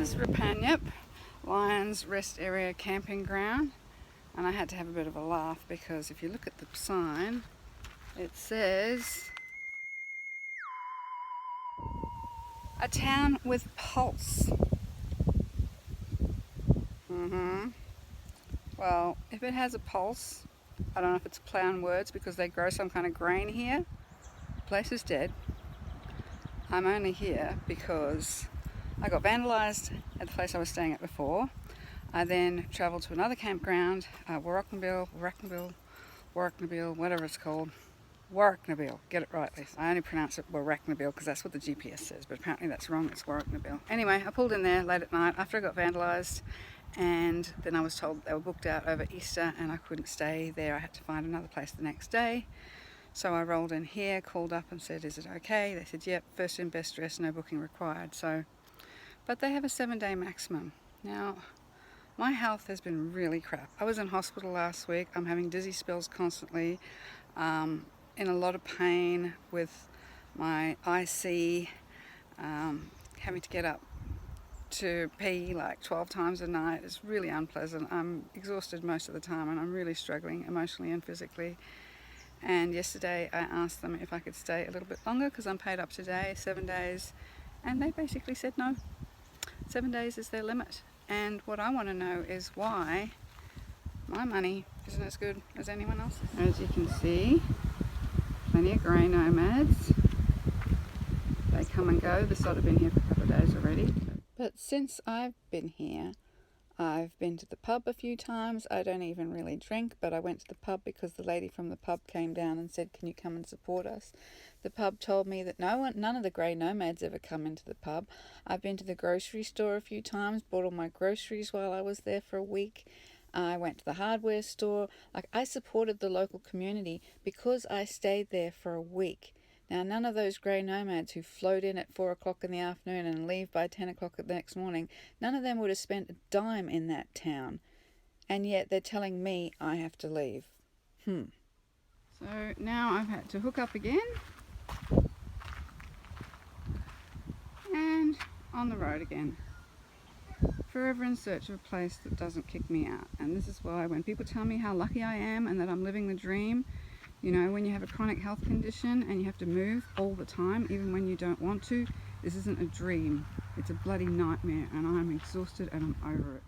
is Rupanyup, Lions Rest Area Camping Ground, and I had to have a bit of a laugh because if you look at the sign, it says a town with pulse. Well, if it has a pulse, I don't know if it's a play on words because they grow some kind of grain here. The place is dead. I'm only here because I got vandalised at the place I was staying at before. I then travelled to another campground, Warracknabeal, whatever it's called. Warracknabeal, get it right, Lisa. I only pronounce it Warracknabeal because that's what the GPS says, but apparently that's wrong, it's Warracknabeal. Anyway, I pulled in there late at night after I got vandalised, and then I was told they were booked out over Easter and I couldn't stay there. I had to find another place the next day. So I rolled in here, called up and said, is it okay? They said, yep, first in, best dressed, no booking required. So, but they have a 7-day maximum. Now, my health has been really crap. I was in hospital last week. I'm having dizzy spells constantly, in a lot of pain with my IC, having to get up to pee like 12 times a night. It's really unpleasant. I'm exhausted most of the time and I'm really struggling emotionally and physically. And yesterday I asked them if I could stay a little bit longer because I'm paid up today, 7 days, and they basically said no. 7 days is their limit. And what I want to know is why my money isn't as good as anyone else's. As you can see, plenty of grey nomads. They come and go. This lot have been here for a couple of days already. But since I've been here, I've been to the pub a few times. I don't even really drink, but I went to the pub because the lady from the pub came down and said, can you come and support us? The pub told me that none of the grey nomads ever come into the pub. I've been to the grocery store a few times, bought all my groceries while I was there for a week. I went to the hardware store. Like, I supported the local community because I stayed there for a week. Now, none of those grey nomads who float in at 4 o'clock in the afternoon and leave by 10 o'clock the next morning, none of them would have spent a dime in that town. And yet they're telling me I have to leave. So now I've had to hook up again. And on the road again. Forever in search of a place that doesn't kick me out. And this is why when people tell me how lucky I am and that I'm living the dream, you know, when you have a chronic health condition and you have to move all the time, even when you don't want to, this isn't a dream. It's a bloody nightmare and I'm exhausted and I'm over it.